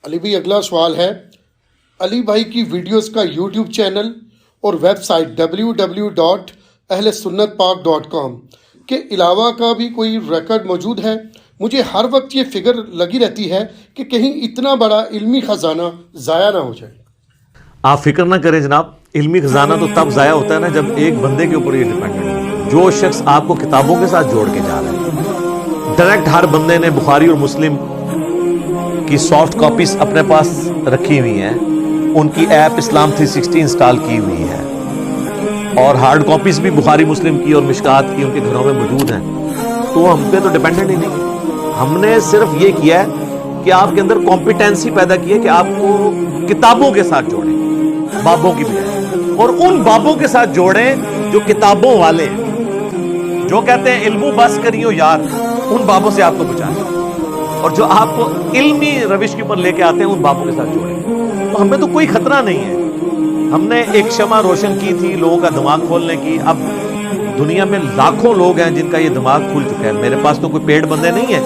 علی بھائی اگلا سوال ہے، علی بھائی کی ویڈیوز کا یوٹیوب چینل اور ویب سائٹ www.ahlsunnatpak.com کے علاوہ کا بھی کوئی ریکارڈ موجود ہے؟ مجھے ہر وقت یہ فکر لگی رہتی ہے کہ کہیں اتنا بڑا علمی خزانہ ضائع نہ ہو جائے۔ آپ فکر نہ کریں جناب، علمی خزانہ تو تب ضائع ہوتا ہے نا جب ایک بندے کے اوپر یہ ڈیپینڈنٹ ہے۔ جو شخص آپ کو کتابوں کے ساتھ جوڑ کے جا رہا ہے، ڈائریکٹ ہر بندے نے بخاری اور مسلم کی سافٹ کاپیز اپنے پاس رکھی ہوئی ہیں، ان کی ایپ اسلام 360 انسٹال کی ہوئی ہے، اور ہارڈ کاپیز بھی بخاری مسلم کی اور مشکات کی ان کے گھروں میں موجود ہیں، تو ہم پہ تو ڈیپینڈنٹ ہی نہیں ہے۔ ہم نے صرف یہ کیا ہے کہ آپ کے اندر کمپیٹنسی پیدا کی ہے کہ آپ کو کتابوں کے ساتھ جوڑیں، بابوں کی بجائے، اور ان بابوں کے ساتھ جوڑیں جو کتابوں والے ہیں، جو کہتے ہیں علم بس کریو یار، ان بابوں سے آپ کو بچانا، اور جو آپ کو علمی روش کے اوپر لے کے آتے ہیں ان بابوں کے ساتھ جوڑیں۔ تو ہمیں تو کوئی خطرہ نہیں ہے۔ ہم نے ایک شمع روشن کی تھی لوگوں کا دماغ کھولنے کی، اب دنیا میں لاکھوں لوگ ہیں جن کا یہ دماغ کھل چکا ہے۔ میرے پاس تو کوئی پیڑ بندے نہیں ہیں۔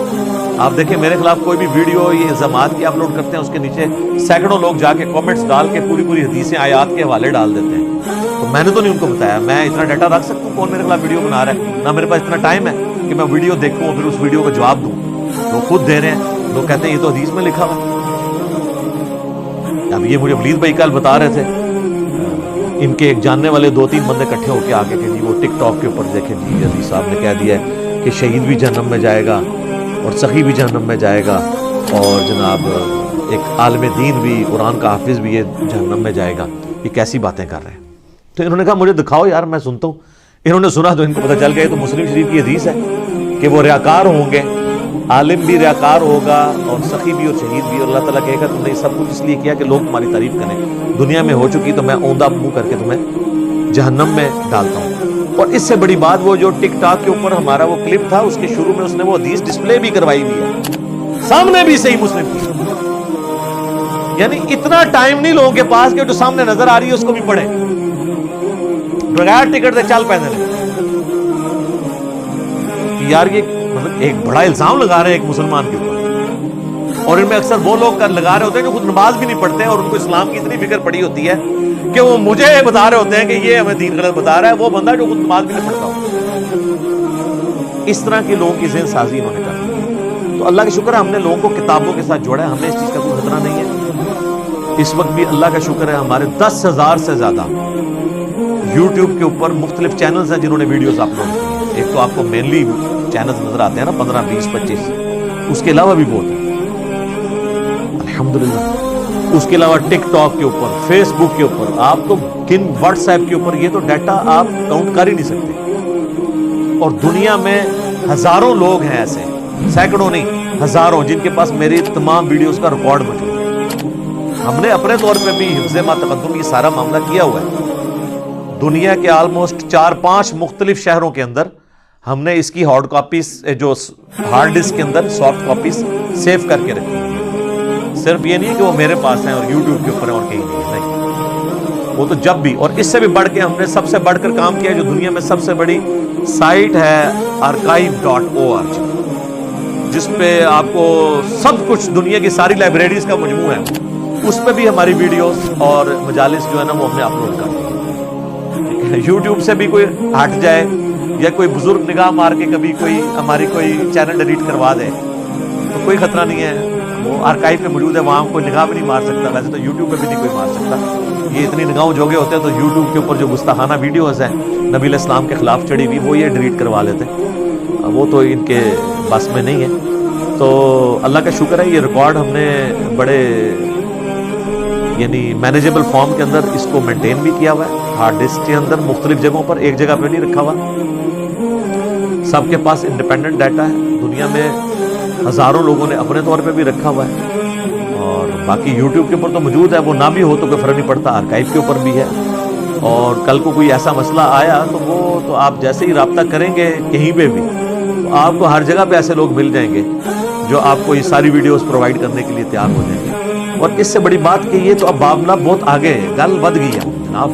آپ دیکھیں میرے خلاف کوئی بھی ویڈیو یہ الزامات کی اپلوڈ کرتے ہیں، اس کے نیچے سینکڑوں لوگ جا کے کامنٹس ڈال کے پوری حدیثیں آیات کے حوالے ڈال دیتے ہیں۔ تو میں نے تو نہیں ان کو بتایا، میں اتنا ڈیٹا رکھ سکتا ہوں کون میرے خلاف ویڈیو بنا رہا ہے؟ نہ میرے پاس اتنا ٹائم ہے کہ میں ویڈیو دیکھوں اور پھر اس ویڈیو کا جواب دوں۔ لوگ خود دے رہے ہیں، لوگ کہتے ہیں یہ تو حدیث میں لکھا ہوا ہے۔ اب یہ مجھے ولید بھائی کل بتا رہے تھے، ان کے ایک جاننے والے 2-3 بندے اکٹھے ہو کے آگے کہ جی وہ ٹک ٹاک کے اوپر دیکھیں جی عزیز صاحب نے کہہ دیا ہے کہ شہید بھی جہنم میں جائے گا اور سخی بھی جہنم میں جائے گا، اور جناب ایک عالم دین بھی، قرآن کا حافظ بھی یہ جہنم میں جائے گا۔ یہ کیسی باتیں کر رہے ہیں؟ تو انہوں نے کہا مجھے دکھاؤ یار، میں سنتا ہوں۔ انہوں نے سنا تو ان کو پتہ چل گیا تو مسلم شریف کی حدیث ہے کہ وہ ریاکار ہوں گے، عالم بھی ریاکار ہوگا اور سخی بھی اور شہید بھی، اور اللہ تعالیٰ کہے گا تم نے یہ سب کچھ اس لیے کیا کہ لوگ تمہاری تعریف کریں، دنیا میں ہو چکی تو میں اوندھا منہ کر کے تمہیں جہنم میں ڈالتا ہوں۔ اور اس سے بڑی بات، وہ جو ٹک ٹاک کے اوپر ہمارا وہ کلپ تھا، اس کے شروع میں اس نے وہ حدیث ڈسپلے بھی کروائی ہوئی ہے، سامنے بھی صحیح مسلم کی۔ یعنی اتنا ٹائم نہیں لوگوں کے پاس کہ جو سامنے نظر آ رہی ہے اس کو بھی پڑھیں، بغیر ٹکٹ سے چل پہنے لیں۔ یار یہ مطلب ایک بڑا الزام لگا رہے ہیں ایک مسلمان کے اوپر، اور ان میں اکثر وہ لوگ لگا رہے ہوتے ہیں جو خود نماز بھی نہیں پڑھتے ہیں، اور ان کو اسلام کی اتنی فکر پڑی ہوتی ہے کہ وہ مجھے بتا رہے ہوتے ہیں کہ یہ ہمیں دین غلط بتا رہا ہے، وہ بندہ جو خود نماز بھی نہیں پڑھتا ہو۔ اس طرح کے لوگوں کی ذہن سازی انہوں نے کر دی۔ تو اللہ کا شکر ہے ہم نے لوگوں کو کتابوں کے ساتھ جوڑا ہے، ہمیں اس چیز کا کوئی خطرہ نہیں ہے۔ اس وقت بھی اللہ کا شکر ہے ہمارے 10,000 سے زیادہ یوٹیوب کے اوپر مختلف چینلز ہیں جنہوں نے ویڈیوز اپلوڈ کی ہیں۔ ایک تو آپ کو مینلی چینلز نظر آتے ہیں نا 15, 20, 25، اس کے علاوہ بھی بہت ہیں الحمدللہ۔ اس کے علاوہ ٹک ٹاک کے اوپر، فیس بک کے اوپر، آپ تو کن واٹس ایپ کے اوپر، یہ تو ڈیٹا آپ کاؤنٹ کر ہی نہیں سکتے۔ اور دنیا میں ہزاروں لوگ ہیں ایسے، سینکڑوں نہیں ہزاروں، جن کے پاس میری تمام ویڈیوز کا ریکارڈ موجود ہے۔ ہم نے اپنے طور پہ بھی حفظ ما تقدم یہ سارا معاملہ کیا ہوا ہے۔ دنیا کے آلموسٹ 4-5 مختلف شہروں کے اندر ہم نے اس کی ہارڈ کاپیز، جو ہارڈ ڈسک کے اندر سافٹ کاپیز سیو کر کے رکھی ہیں۔ صرف یہ نہیں ہے کہ وہ میرے پاس ہیں اور یوٹیوب کے اوپر ہیں اور کہیں نہیں، وہ تو جب بھی، اور اس سے بھی بڑھ کے ہم نے سب سے بڑھ کر کام کیا جو دنیا میں سب سے بڑی سائٹ ہے archive.org، جس پہ آپ کو سب کچھ دنیا کی ساری لائبریریز کا مجموعہ ہے، اس پہ بھی ہماری ویڈیوز اور مجالس جو ہے نا وہ ہم نے اپلوڈ کر دی۔ یوٹیوب سے بھی کوئی ہٹ جائے یا کوئی بزرگ نگاہ مار کے کبھی کوئی ہماری کوئی چینل ڈیلیٹ کروا دے تو کوئی خطرہ نہیں ہے، وہ آرکائیو پہ موجود ہے، وہاں کوئی نگاہ بھی نہیں مار سکتا۔ ویسے تو یوٹیوب پہ بھی نہیں کوئی مار سکتا، یہ اتنی نگاہوں جوگے ہوتے ہیں تو یوٹیوب کے اوپر جو گستاخانہ ویڈیوز ہیں نبی علیہ السلام کے خلاف چڑھی ہوئی، وہ یہ ڈیلیٹ کروا لیتے، وہ تو ان کے بس میں نہیں ہے۔ تو اللہ کا شکر ہے یہ ریکارڈ ہم نے بڑے یعنی مینیجیبل فارم کے اندر اس کو مینٹین بھی کیا ہوا ہے، ہارڈ ڈسک کے اندر مختلف جگہوں پر، ایک جگہ پہ نہیں رکھا ہوا، سب کے پاس انڈیپینڈنٹ ڈیٹا ہے۔ دنیا میں ہزاروں لوگوں نے اپنے طور پہ بھی رکھا ہوا ہے، اور باقی یوٹیوب کے اوپر تو موجود ہے، وہ نہ بھی ہو تو کوئی فرق نہیں پڑتا، آرکائیو کے اوپر بھی ہے۔ اور کل کو کوئی ایسا مسئلہ آیا تو وہ تو آپ جیسے ہی رابطہ کریں گے کہیں پہ بھی تو آپ کو ہر جگہ پہ ایسے لوگ مل جائیں گے جو آپ کو یہ ساری ویڈیوز پرووائڈ کرنے کے لیے تیار ہو جائیں گے۔ اور اس سے بڑی بات کہ یہ تو اب معاملہ بہت آگے ہے، گل ود گئی ہے جناب،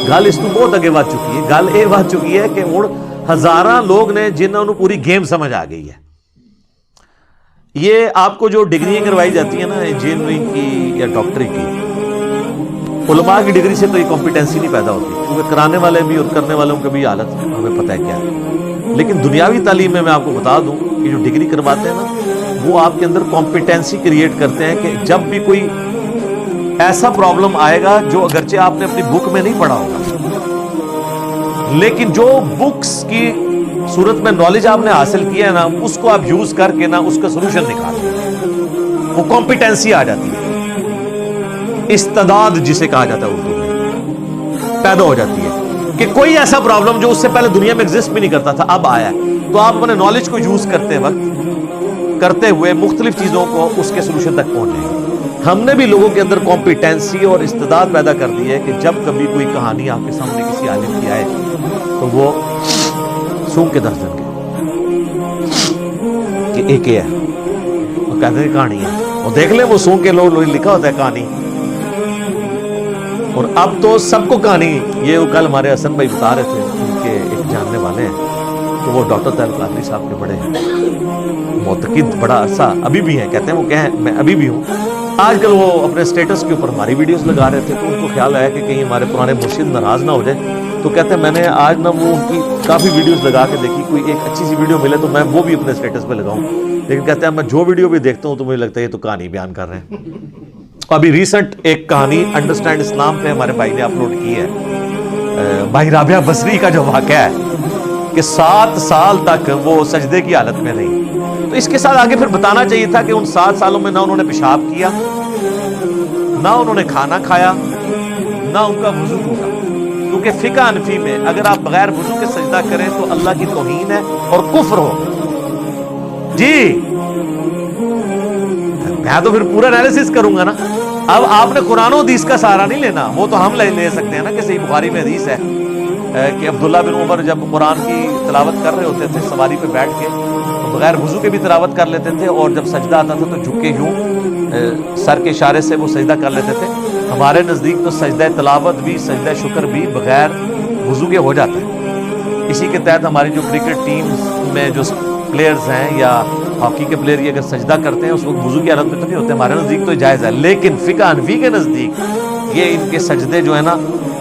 گل اس کو بہت آگے ود چکی ہے۔ گل یہ ود چکی ہے کہ ہوں ہزاراں لوگ نے جنہوں نے پوری گیم سمجھ آ گئی ہے۔ یہ آپ کو جو ڈگریاں کروائی جاتی ہیں نا انجینئرنگ کی یا ڈاکٹری کی، علماء کی ڈگری سے تو یہ کمپیٹنسی نہیں پیدا ہوتی، کیونکہ کرانے والے بھی اور کرنے والوں کی بھی حالت ہمیں پتہ ہے کیا ہے۔ لیکن دنیاوی تعلیم میں آپ کو بتا دوں کہ جو ڈگری کرواتے ہیں نا، وہ آپ کے اندر کمپیٹنسی کریٹ کرتے ہیں کہ جب بھی کوئی ایسا پرابلم آئے گا جو اگرچہ آپ نے اپنی بک میں نہیں پڑھا ہوگا، لیکن جو بکس کی صورت میں نالج آپ نے حاصل کیا ہے نا، اس کو آپ یوز کر کے نا اس کا سولوشن نکالیں، وہ کمپیٹنسی آ جاتی ہے، استعداد جسے کہا جاتا ہے اردو میں، پیدا ہو جاتی ہے کہ کوئی ایسا پرابلم جو اس سے پہلے دنیا میں ایگزسٹ بھی نہیں کرتا تھا اب آیا ہے، تو آپ اپنے نالج کو یوز کرتے ہوئے مختلف چیزوں کو اس کے سولوشن تک پہنچ جائیں گے۔ ہم نے بھی لوگوں کے اندر کمپیٹنسی اور استعداد پیدا کر دی ہے کہ جب کبھی کوئی کہانی آپ کے سامنے کسی عالم کی آئے تو وہ سونگ کے دس دن کے کہ ایک ہے وہ کہتے ہیں کہانی ہے، اور دیکھ لیں وہ سونگ کے لوگ لکھا ہوتا ہے کہانی، اور اب تو سب کو کہانی، یہ وہ کل ہمارے حسن بھائی بتا رہے تھے، ان کے ایک جاننے والے ہیں تو وہ ڈاکٹر طاہر قادری صاحب کے بڑے معتقد بڑا عرصہ ابھی بھی ہیں، کہتے ہیں وہ کہیں میں ابھی بھی ہوں، آج کل وہ اپنے سٹیٹس کے اوپر ہماری ویڈیوز لگا رہے تھے تو ان کو خیال آیا کہ کہیں ہمارے پرانے مرشد ناراض نہ ہو جائے، تو کہتے ہیں میں نے آج نہ وہ ان کی کافی ویڈیوز لگا کے دیکھی، کوئی ایک اچھی سی ویڈیو ملے تو میں وہ بھی اپنے سٹیٹس پہ لگاؤں، لیکن کہتے ہیں میں جو ویڈیو بھی دیکھتا ہوں تو مجھے لگتا ہے یہ تو کہانی بیان کر رہے ہیں۔ ابھی ریسنٹ ایک کہانی انڈرسٹینڈ اسلام پہ ہمارے بھائی نے اپلوڈ کی ہے، بھائی رابعہ بصری کا جو واقعہ ہے کہ 7 سال تک وہ سجدے کی حالت میں رہی، تو اس کے ساتھ آگے پھر بتانا چاہیے تھا کہ ان 7 سالوں میں نہ انہوں نے پیشاب کیا، نہ انہوں نے کھانا کھایا، نہ ان کا وضو ٹوٹا، کیونکہ فقہ حنفی میں اگر آپ بغیر وضو کے سجدہ کریں تو اللہ کی توہین ہے اور کفر ہو۔ جی میں تو پھر پورا انالیسس کروں گا نا، اب آپ نے قرآن و حدیث کا سہارا نہیں لینا، وہ تو ہم لے سکتے ہیں نا کہ صحیح بخاری میں حدیث ہے کہ عبداللہ بن عمر جب قرآن کی تلاوت کر رہے ہوتے تھے سواری پہ بیٹھ کے تو بغیر وضو کے بھی تلاوت کر لیتے تھے، اور جب سجدہ آتا تھا تو جھک کے یوں سر کے اشارے سے وہ سجدہ کر لیتے تھے۔ ہمارے نزدیک تو سجدہ تلاوت بھی سجدہ شکر بھی بغیر وضو کے ہو جاتا ہے۔ اسی کے تحت ہماری جو کرکٹ ٹیمز میں جو پلیئرز ہیں یا ہاکی کے پلیئر یہ اگر سجدہ کرتے ہیں اس وقت وضو کی حالت میں تو نہیں ہوتے، ہمارے نزدیک تو جائز ہے، لیکن فقہ حنفی کے نزدیک یہ ان کے سجدے جو ہے نا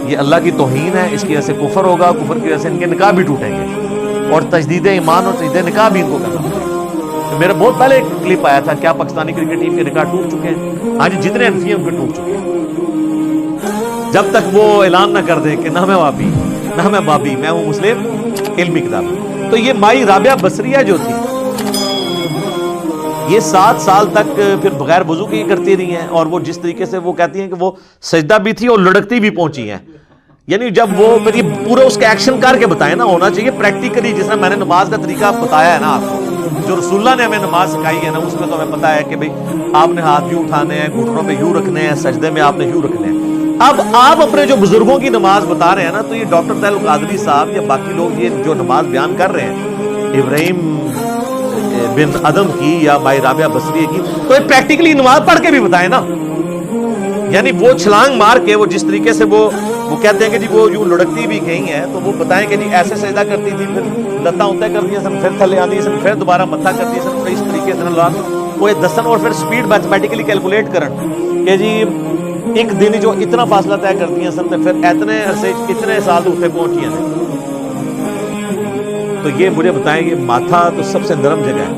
یہ اللہ کی توہین ہے، اس کی وجہ سے کفر ہوگا، کفر کی وجہ سے ان کے نکاح بھی ٹوٹیں گے، اور تجدید ایمان اور تجدید نکاح بھی ان کو کرنا پڑے گا۔ میرا بہت پہلے ایک کلپ آیا تھا، کیا پاکستانی کرکٹ ٹیم کے نکاح ٹوٹ چکے ہیں؟ ہاں جی، جتنے حنفی ہیں ان کے ٹوٹ چکے ہیں، جب تک وہ اعلان نہ کر دیں کہ نہ میں وابی نہ میں بابی، میں ہوں مسلم علمی کتاب۔ تو یہ مائی رابعہ بصریہ جو تھی یہ 7 سال تک پھر بغیر وضو کے ہی کرتی رہی ہیں، اور وہ جس طریقے سے وہ کہتی ہیں کہ وہ سجدہ بھی تھی اور لڑکتی بھی پہنچی ہیں، یعنی جب وہ پھر یہ پورا اس کے ایکشن کر کے بتائیں نا، ہونا چاہیے پریکٹیکلی، جس میں نے نماز کا طریقہ بتایا ہے نا آپ کو، جو رسول اللہ نے ہمیں نماز سکھائی ہے نا، اس میں تو ہمیں پتہ ہے کہ بھئی آپ نے ہاتھ یوں اٹھانے ہیں، گھٹنوں پہ یوں رکھنے ہیں، سجدے میں آپ نے یوں رکھنے ہیں۔ اب آپ اپنے جو بزرگوں کی نماز بتا رہے ہیں نا، تو یہ ڈاکٹر طاہر قادری صاحب یا باقی لوگ یہ جو نماز بیان کر رہے ہیں ابراہیم بن ادم کی یا مائی رابعہ بصری کی، تو یہ پریکٹیکلی نماز پڑھ کے بھی بتائیں نا، یعنی وہ چھلانگ مار کے وہ جس طریقے سے وہ کہتے ہیں کہ جی وہ یوں لڑکتی بھی گئی ہیں، تو وہ بتائیں کہ جی ایسے سجدہ کرتی تھی، پھر لتاں اونتے کرتی سن، پھر تھلے آتی سن، پھر دوبارہ متھا کرتی سن، اس طریقے سے اللہ وہ یہ دسن، اور پھر سپیڈ میتھمیٹیکلی کیلکولیٹ کرن کہ جی ایک دن جو اتنا فاصلہ طے کرتی ہیں سن، پھر اتنے عرصے اتنے سال اتنے پہنچی ہیں۔ تو یہ مجھے بتائیں، یہ ماتھا تو سب سے نرم جگہ ہے،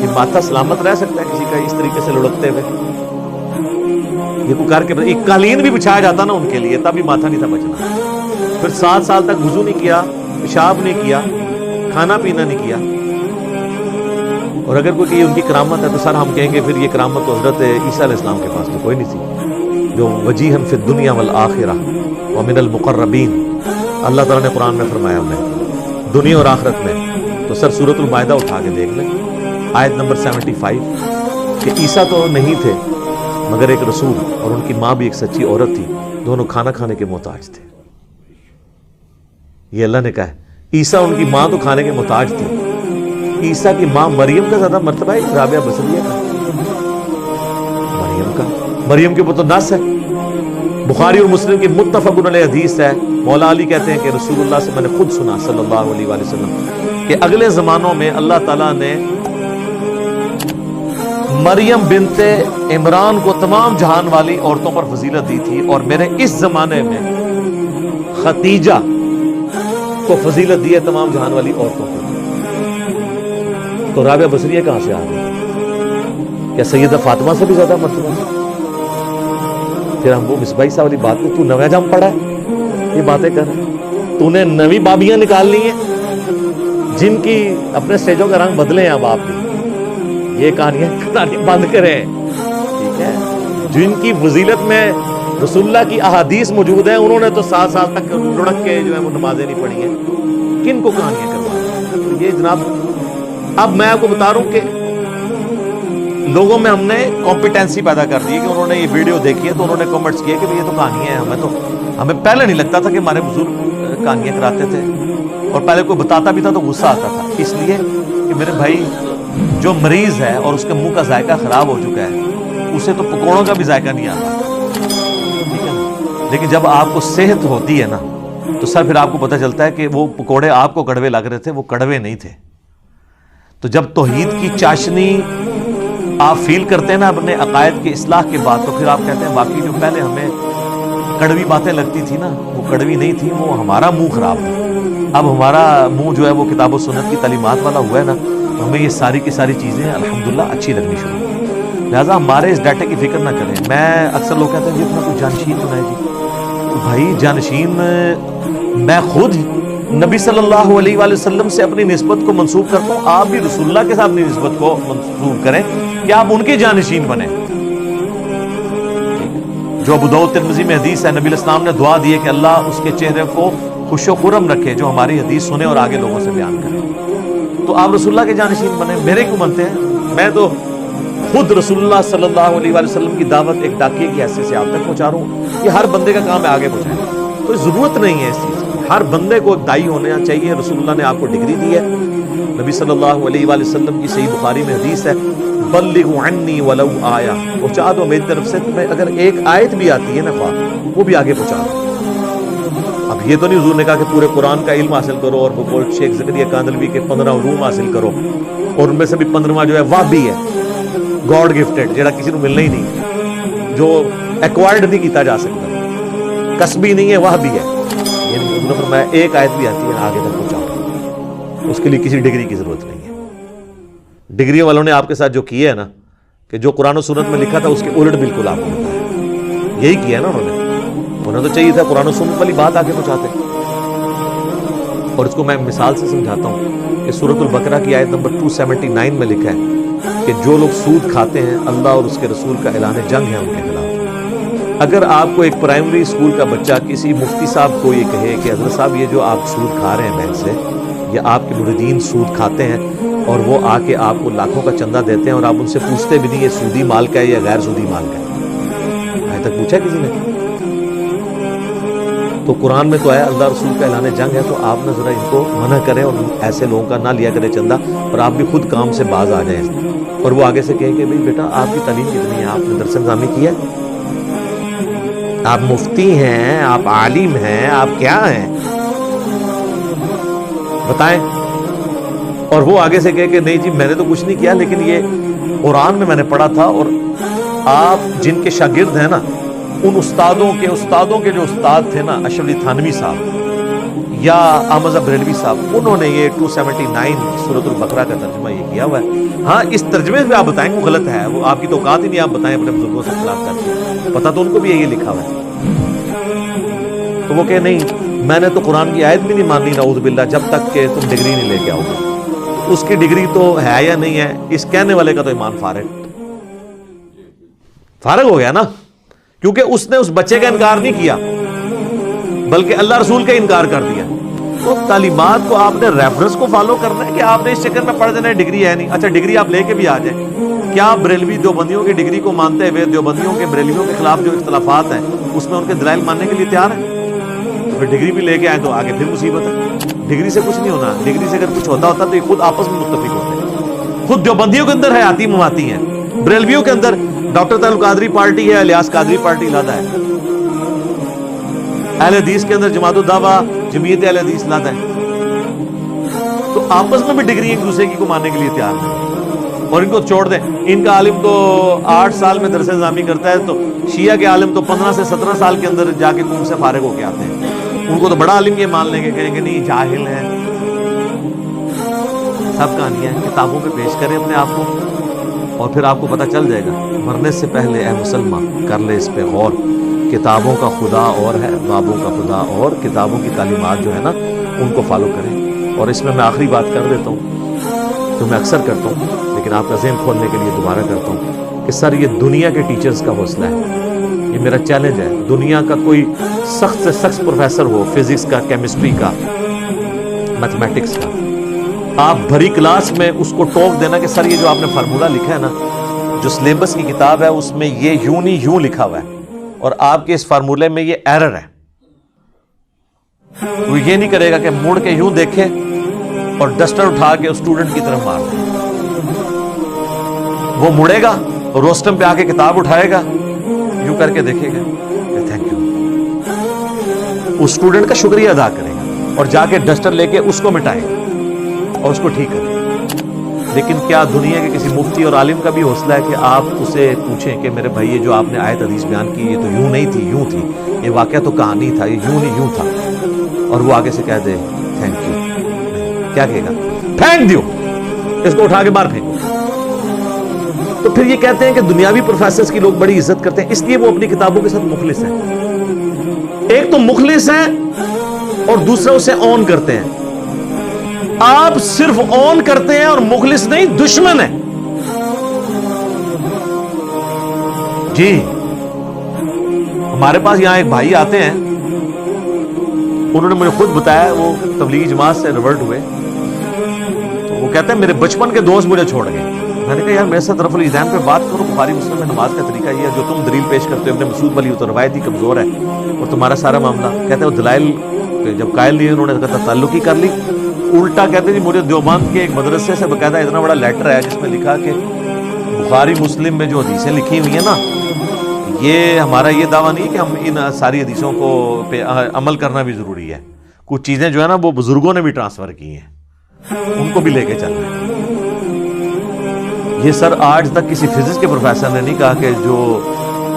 یہ ماتھا سلامت رہ سکتا ہے کسی کا اس طریقے سے لڑکتے ہوئے؟ یہ کو کر کے ایک قالین بھی بچھایا جاتا نا ان کے لیے، تب بھی ماتھا نہیں تھا بچنا۔ پھر 7 سال تک وضو نہیں کیا، پیشاب نہیں کیا، کھانا پینا نہیں کیا، اور اگر کوئی ان کی کرامت ہے تو سر ہم کہیں گے پھر یہ کرامت تو حضرت عیسیٰ علیہ السلام کے پاس تو کوئی نہیں تھی، جو وجیہا فی الدنیا والآخرہ ومن المقربین، اللہ تعالیٰ نے قرآن میں فرمایا ہمیں دنیا اور آخرت میں۔ تو سر سورۃ المائدہ اٹھا کے دیکھ لیں، آیت نمبر 75، کہ عیسیٰ تو نہیں تھے مگر ایک رسول، اور ان کی ماں بھی ایک سچی عورت تھی، دونوں کھانا کھانے کے محتاج تھے۔ یہ اللہ نے کہا ہے، عیسیٰ ان کی ماں تو کھانے کے محتاج تھی، عیسیٰ کی ماں مریم کا زیادہ مرتبہ ہے رابعہ بصریہ کا، مریم کے اوپر تو نص ہے، بخاری اور مسلم کی متفق علیہ حدیث ہے، مولا علی کہتے ہیں کہ رسول اللہ سے میں نے خود سنا صلی اللہ علیہ وآلہ وسلم کہ اگلے زمانوں میں اللہ تعالیٰ نے مریم بنت عمران کو تمام جہان والی عورتوں پر فضیلت دی تھی، اور میرے اس زمانے میں خدیجہ کو فضیلت دی ہے تمام جہان والی عورتوں کو، تو رابعہ بصریہ کہاں سے آ گئی؟ کیا سیدہ فاطمہ سے بھی زیادہ مرتبہ؟ پھر ہم وہ مصباحی صاحب والی بات تو نویں جام پڑھا ہے، یہ باتیں کر رہا ہے، تو نے نویں بابیاں نکال لی ہیں جن کی اپنے سٹیجوں کا رنگ بدلے ہیں اب آپ بھی، یہ کہانیاں بند کریں، ٹھیک ہے؟ جن کی فضیلت میں رسول اللہ کی احادیث موجود ہیں، انہوں نے تو 7 سال تک لڑک کے جو ہے وہ نمازیں نہیں پڑھی ہیں، کن کو کہانیاں کروا؟ یہ جناب اب میں آپ کو بتا رہا ہوں کہ لوگوں میں ہم نے کمپیٹنسی پیدا کر دی کہ انہوں نے یہ ویڈیو دیکھی ہے تو انہوں نے کمنٹس کیے کہ یہ تو کہانیاں ہیں، ہمیں پہلے نہیں لگتا تھا کہ ہمارے بزرگ کہانیاں کراتے تھے، اور پہلے کوئی بتاتا بھی تھا تو غصہ آتا تھا، اس لیے کہ میرے بھائی جو مریض ہے اور اس کے منہ کا ذائقہ خراب ہو چکا ہے اسے تو پکوڑوں کا بھی ذائقہ نہیں آتا، ٹھیک ہے؟ لیکن جب آپ کو صحت ہوتی ہے نا تو سر پھر آپ کو پتہ چلتا ہے کہ وہ پکوڑے آپ کو کڑوے لگ رہے تھے، وہ کڑوے نہیں تھے۔ تو جب توحید کی چاشنی آپ فیل کرتے ہیں نا اپنے عقائد کی اصلاح کے بعد، تو پھر آپ کہتے ہیں واقعی جو پہلے ہمیں کڑوی باتیں لگتی تھی نا وہ کڑوی نہیں تھی، وہ ہمارا منہ خراب تھا۔ اب ہمارا منہ جو ہے وہ کتاب و سنت کی تعلیمات والا ہوا ہے نا، تو ہمیں یہ ساری کی ساری چیزیں الحمدللہ اچھی لگنی شروع ہوئی۔ لہٰذا ہمارے اس ڈیٹے کی فکر نہ کریں۔ میں اکثر لوگ کہتے ہیں جی اپنا کوئی جانشین بنائے جی، بھائی جانشین میں خود نبی صلی اللہ علیہ وآلہ وسلم سے اپنی نسبت کو منسوب کرتا ہوں، آپ بھی رسول اللہ کے ساتھ اپنی نسبت کو منسوب کریں کہ آپ ان کے جانشین بنیں۔ جو ابو داؤد ترمذی میں حدیث ہے، نبی علیہ السلام نے دعا دی ہے کہ اللہ اس کے چہرے کو خوش و خرم رکھے جو ہماری حدیث سنے اور آگے لوگوں سے بیان کرے، تو آپ رسول اللہ کے جانشین بنیں۔ میرے کیوں بنتے ہیں؟ میں تو خود رسول اللہ صلی اللہ علیہ وآلہ وسلم کی دعوت ایک ڈاکیے کی حیثیت سے آپ تک پہنچا رہا ہوں، یہ ہر بندے کا کام ہے آگے پہنچائیں، تو ضرورت نہیں ہے اس چیز کی۔ ہر بندے کو ایک دائی ہونا چاہیے، رسول اللہ نے آپ کو ڈگری دی ہے، نبی صلی اللہ علیہ وآلہ وسلم کی صحیح بخاری میں حدیث ہے بلغوا عنی ولو آیا، پہنچا دو میری طرف سے، تمہیں اگر ایک آیت بھی آتی ہے نا خواہ وہ بھی آگے پہنچا دو۔ اب یہ تو نہیں حضور نے کہا کہ پورے قرآن کا علم حاصل کرو اور وہ شیخ زکریا کاندلوی کے 15 علوم حاصل کرو، اور ان میں سے بھی 15واں جو ہے وہ بھی ہے گاڈ گفٹڈ، جڑا کسی کو ملنا ہی نہیں، جو ایکوائرڈ نہیں کیتا جا سکتا، کسبی نہیں ہے، وہ بھی ہے۔ یعنی حضور نے فرمایا ایک آیت بھی آتی ہے آگے تک پہنچاؤ، اس کے لیے کسی ڈگری کی ضرورت نہیں ہے۔ ڈگری والوں نے آپ کے ساتھ جو کیا ہے نا کہ جو قرآن و سنت میں لکھا تھا اس کے الٹ بالکل آپ کو بتایا، یہی کیا ہے نا انہوں نے تو چاہیے تھا قرآن و سنت والی بات آگے پہنچاتے۔ اور اس کو میں مثال سے سمجھاتا ہوں کہ سورۃ البقرہ کی آیت نمبر 279 میں لکھا ہے کہ جو لوگ سود کھاتے ہیں اللہ اور اس کے رسول کا اعلان جنگ ہے ان کے خلاف۔ اگر آپ کو ایک پرائمری اسکول کا بچہ کسی مفتی صاحب کو یہ کہے کہ حضرت صاحب یہ جو آپ سود کھا رہے ہیں بینک سے، یا آپ کے مریدین سود کھاتے ہیں اور وہ آ کے آپ کو لاکھوں کا چندہ دیتے ہیں اور آپ ان سے پوچھتے بھی نہیں یہ سودی مال کا ہے یا غیر سودی مال کا ہے، آج تک پوچھا کسی نے؟ تو قرآن میں تو ہے اللہ رسول کا اعلان جنگ ہے، تو آپ نہ ذرا ان کو منع کریں اور ایسے لوگوں کا نہ لیا کریں چندہ، اور آپ بھی خود کام سے باز آ جائیں، اور وہ آگے سے کہیں کہ بھئی بیٹا آپ کی تعلیم کتنی ہے، آپ نے درس نظامی کیا ہے، آپ مفتی ہیں، آپ عالم ہیں، آپ کیا ہیں بتائیں؟ اور وہ آگے سے کہے کہ نہیں جی میں نے تو کچھ نہیں کیا، لیکن یہ قرآن میں نے پڑھا تھا، اور آپ جن کے شاگرد ہیں نا ان استادوں کے جو استاد تھے نا اشرف علی تھانوی صاحب یا احمد بریلوی صاحب، انہوں نے یہ 279 سورۃ البقرہ کا ترجمہ یہ کیا ہوا ہے۔ ہاں اس ترجمے میں آپ بتائیں وہ غلط ہے، وہ آپ کی تو اوقات ہی نہیں، آپ بتائیں اپنے بزرگوں سے خلاف کر کے، پتہ تو ان کو بھی یہی لکھا ہوا ہے۔ تو وہ کہ نہیں میں نے تو قرآن کی آیت بھی نہیں ماننی نعوذ باللہ جب تک کہ تم ڈگری نہیں لے کے آؤ گے، اس کی ڈگری تو ہے یا نہیں ہے، اس کہنے والے کا تو ایمان فارغ ہو گیا نا، کیونکہ اس نے اس بچے کا انکار نہیں کیا بلکہ اللہ رسول کا انکار کر دیا۔ تو تعلیمات کو آپ نے ریفرنس کو فالو کرنا ہے کہ آپ نے اس چکر میں پڑھ دینا ہے ڈگری ہے نہیں، اچھا ڈگری آپ لے کے بھی آ جائیں، کیا آپ بریلوی دیوبندیوں کی ڈگری کو مانتے ہوئے دیوبندیوں کے بریلویوں کے خلاف جو اختلافات ہیں اس میں ان کے دلائل ماننے کے لیے تیار ہیں؟ تو پھر ڈگری بھی لے کے آئیں تو آگے پھر مصیبت ہے۔ ڈگری سے کچھ نہیں ہونا، ڈگری سے اگر کچھ ہوتا تو یہ خود آپس میں متفق ہوتے ہیں۔ خود دیوبندیوں کے اندر حیاتی مماتی ہیں، بریلویوں کے اندر ڈاکٹر تعلق قادری پارٹی ہے، الیاس قادری پارٹی علیحدہ ہے، اہل حدیث کے اندر جماعت الدعوہ جمعیت اہل حدیث علیحدہ ہے، تو آپس میں بھی ڈگری ایک دوسرے کی کو ماننے کے لیے تیار ہیں۔ اور ان کو چھوڑ دیں. ان کا عالم تو 8 سال میں درس نظامی کرتا ہے, تو شیعہ کے عالم تو 15 سے 17 سال کے اندر جا کے قوم سے فارغ ہو کے آتے ہیں. ان کو تو بڑا عالم یہ مان لیں گے, کہیں گے نہیں جاہل ہے. سب کہانیاں کتابوں پہ پیش کریں اپنے آپ کو, اور پھر آپ کو پتہ چل جائے گا. مرنے سے پہلے اے مسلمان کر لے اس پہ غور. کتابوں کا خدا اور ہے, بابوں کا خدا اور. کتابوں کی تعلیمات جو ہے نا ان کو فالو کریں. اور اس میں آخری بات کر دیتا ہوں جو میں اکثر کرتا ہوں, لیکن آپ کا ذہن کھولنے کے لیے دوبارہ کرتا ہوں کہ سر یہ دنیا کے ٹیچرز کا حوصلہ ہے, یہ میرا چیلنج ہے. دنیا کا کوئی سخت سے سخت پروفیسر ہو, فزکس کا, کیمسٹری کا, میتھمیٹکس کا, آپ بھری کلاس میں اس کو ٹوک دینا کہ سر یہ جو آپ نے فارمولہ لکھا ہے نا, جو سلیبس کی کتاب ہے اس میں یہ یوں نہیں یوں لکھا ہوا ہے, اور آپ کے اس فارمولے میں یہ ایرر ہے. وہ یہ نہیں کرے گا کہ مڑ کے یوں دیکھے اور ڈسٹر اٹھا کے اسٹوڈنٹ کی طرف مار دے. وہ مڑے گا اور روسٹم پہ آ کے کتاب اٹھائے گا, یوں کر کے دیکھے گا تھینک یو, اس اسٹوڈنٹ کا شکریہ ادا کرے گا اور جا کے ڈسٹر لے کے اس کو مٹائے گا اور اس کو ٹھیک کرے گا. لیکن کیا دنیا کے کسی مفتی اور عالم کا بھی حوصلہ ہے کہ آپ اسے پوچھیں کہ میرے بھائی یہ جو آپ نے آیت حدیث بیان کی یہ تو یوں نہیں تھی, یوں تھی, یہ واقعہ تو کہانی تھا, یہ یوں نہیں یوں تھا, اور وہ آگے سے کہہ دے تھینک یو. کیا کہے گا؟ پھینک دیو, اس کو اٹھا کے باہر پھینکو. تو پھر یہ کہتے ہیں کہ دنیاوی پروفیسرز کی لوگ بڑی عزت کرتے ہیں, اس لیے وہ اپنی کتابوں کے ساتھ مخلص ہیں. ایک تو مخلص ہیں اور دوسرا اسے اون کرتے ہیں. آپ صرف اون کرتے ہیں اور مخلص نہیں, دشمن ہیں. جی ہمارے پاس یہاں ایک بھائی آتے ہیں, انہوں نے مجھے خود بتایا, وہ تبلیغی جماعت سے ریورٹ ہوئے. تو وہ کہتے ہیں میرے بچپن کے دوست مجھے چھوڑ گئے. میں نے کہا یار میرے ساتھ رفع الیدین پہ بات کرو, بخاری مسلم میں نماز کا طریقہ یہ ہے, جو تم دلیل پیش کرتے ہو ابن مسعود والی وہ تو روایت ہی کمزور ہے, اور تمہارا سارا معاملہ کہتے ہیں وہ دلائل جب قائل نہیں انہوں نے کہا تعلق ہی کر لی. الٹا کہتے ہیں جی مجھے دیوبند کے ایک مدرسے سے باقاعدہ اتنا بڑا لیٹر ہے جس میں لکھا کہ بخاری مسلم میں جو حدیثیں لکھی ہوئی ہیں نا, یہ ہمارا یہ دعویٰ نہیں کہ ہم ان ساری حدیثوں کو پہ عمل کرنا بھی ضروری ہے, کچھ چیزیں جو ہے نا وہ بزرگوں نے بھی ٹرانسفر کی ہیں, ان کو بھی لے کے چلنا ہے. یہ سر آج تک کسی فزکس کے پروفیسر نے نہیں کہا کہ جو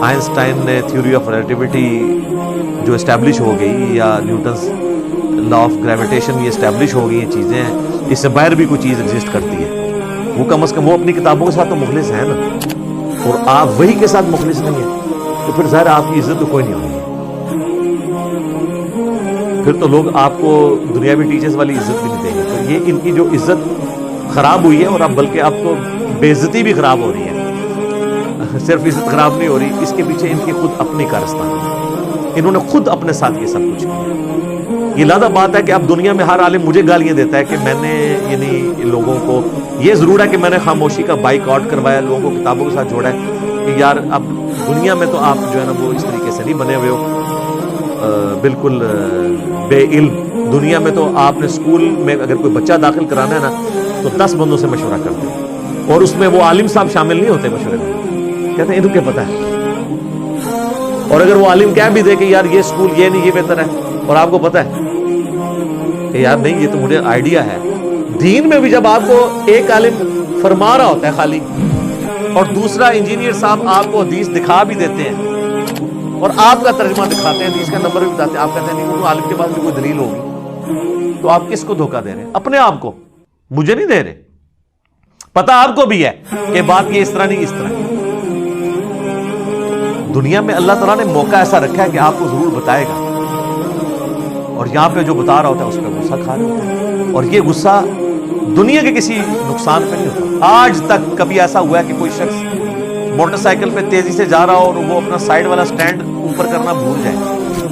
آئنسٹائن نے تھیوری آف ریلیٹیوٹی جو اسٹیبلش ہو گئی, یا نیوٹنز لا آف گریویٹیشن یہ اسٹیبلش ہو گئی, یہ چیزیں ہیں, اس سے باہر بھی کوئی چیز ایگزسٹ کرتی ہے. وہ کم از کم وہ اپنی کتابوں کے ساتھ تو مخلص ہیں نا, اور آپ وہی کے ساتھ مخلص نہیں ہیں, تو پھر ظاہر آپ کی عزت تو کوئی نہیں ہوگی. پھر تو لوگ آپ کو دنیاوی ٹیچرز والی عزت بھی نہیں دیں گے. تو یہ ان کی جو عزت خراب ہوئی ہے, اور اب بلکہ اب تو بے عزتی بھی خراب ہو رہی ہے, صرف عزت خراب نہیں ہو رہی, اس کے پیچھے ان کی خود اپنی کارستان ہے. انہوں نے خود اپنے ساتھ یہ سب کچھ کیا. یہ لادہ بات ہے کہ اب دنیا میں ہر عالم مجھے گالیاں دیتا ہے کہ میں نے یعنی لوگوں کو, یہ ضرور ہے کہ میں نے خاموشی کا بائک آؤٹ کروایا, لوگوں کو کتابوں کے ساتھ جوڑا ہے کہ یار اب دنیا میں تو آپ جو ہے نا وہ اس طریقے سے نہیں بنے ہوئے ہو, بالکل بے علم. دنیا میں تو آپ نے اسکول میں اگر کوئی بچہ داخل کرانا ہے نا تو 10 بندوں سے مشورہ کرتے ہیں, اور اس میں وہ عالم صاحب شامل نہیں ہوتے مشورے میں, کہتے ہیں انہیں کیا پتہ ہے. اور اگر وہ عالم کہہ بھی دے کہ یار یہ اسکول یہ نہیں یہ بہتر ہے, اور آپ کو پتہ ہے کہ یار نہیں یہ تو مجھے آئیڈیا ہے. دین میں بھی جب آپ کو ایک عالم فرما رہا ہوتا ہے خالی, اور دوسرا انجینئر صاحب آپ کو حدیث دکھا بھی دیتے ہیں اور آپ کا ترجمہ دکھاتے ہیں, حدیث کا نمبر بھی بتاتے ہیں, آپ کہتے ہیں نہیں وہ عالم کے پاس بھی کوئی دلیل ہوگی, تو آپ کس کو دھوکہ دے رہے ہیں؟ اپنے آپ کو, مجھے نہیں دے رہے. پتہ آپ کو بھی ہے کہ بات یہ اس طرح نہیں اس طرح. دنیا میں اللہ تعالیٰ نے موقع ایسا رکھا ہے کہ آپ کو ضرور بتائے گا, اور یہاں پہ جو بتا رہا ہوتا ہے اس پہ غصہ کھا رہے ہوتے ہیں, اور یہ غصہ دنیا کے کسی نقصان پہ نہیں ہوتا. آج تک کبھی ایسا ہوا ہے کہ کوئی شخص موٹر سائیکل پہ تیزی سے جا رہا ہو اور وہ اپنا سائیڈ والا سٹینڈ اوپر کرنا بھول جائے,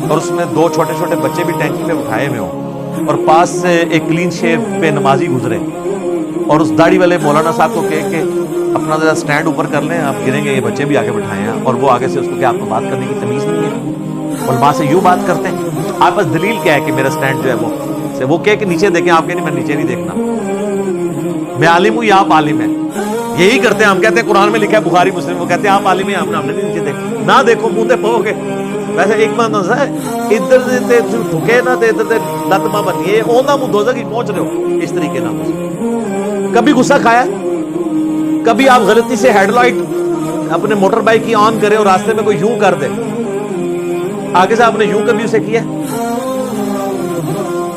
اور اس میں 2 چھوٹے چھوٹے بچے بھی ٹینکی پہ اٹھائے ہوئے ہوں, اور پاس سے ایک کلین شیو پہ نمازی گزرے, اور اس داڑھی والے مولانا صاحب کو کہے کہ اپنا ذرا سٹینڈ اوپر کر لیں, آپ گریں گے, یہ بچے بھی آگے بٹھائے ہیں, اور وہ آگے سے اس کو کہ آپ کو بات کرنے کی تمیز نہیں ہے, اور وہاں سے یوں بات کرتے ہیں. آپ پاس دلیل کیا ہے کہ میرا سٹینڈ جو ہے وہ کہے کہ نیچے دیکھیں, آپ کہیں نہیں میں نیچے نہیں دیکھنا, میں عالم ہوں یا آپ عالم ہیں. یہی کرتے ہیں ہم, کہتے ہیں قرآن میں لکھا ہے بخاری مسلم, وہ کہتے ہیں آپ عالم ہیں, ہم نے نیچے دیکھا, نہ دیکھو منہ تے پو گے. ویسے ایک بات ہے, ادھر تے ٹھکے نہ تے ادھر تے لت ماں بنیے, اوندا منہ دوزخ ہی پہنچ رہے ہو اس طریقے نہ. کبھی غصہ کھایا کبھی آپ غلطی سے ہیڈ لائٹ اپنے موٹر بائک کی آن کریں اور راستے میں کوئی یوں کر دے, آگے سے آپ نے یوں کبھی اسے کیا,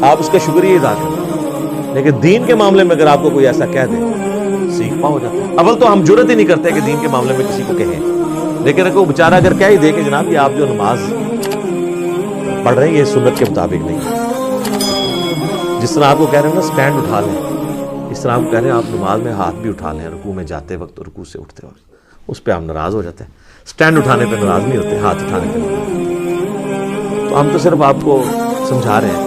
آپ اس کا شکریہ ادا کریں. لیکن دین کے معاملے میں اگر آپ کو کوئی ایسا کہہ دے, سیکھ پا ہو جاتا ہے. اول تو ہم جرت ہی نہیں کرتے کہ دین کے معاملے میں کسی کو کہیں, لیکن اگر وہ بیچارہ اگر کہہ ہی دے کہ جناب یہ آپ جو نماز پڑھ رہے ہیں یہ سنت کے مطابق نہیں ہے, جس طرح آپ کو کہہ رہے ہیں نا سٹینڈ اٹھا لیں, اس طرح آپ کہہ رہے ہیں آپ نماز میں ہاتھ بھی اٹھا لیں رکوع میں جاتے وقت اور رکوع سے اٹھتے وقت, اس پہ ہم ناراض ہو جاتے ہیں. سٹینڈ اٹھانے پہ ناراض نہیں ہوتے, ہاتھ اٹھانے پہ نہیں ہوتے. تو ہم تو صرف آپ کو سمجھا رہے ہیں.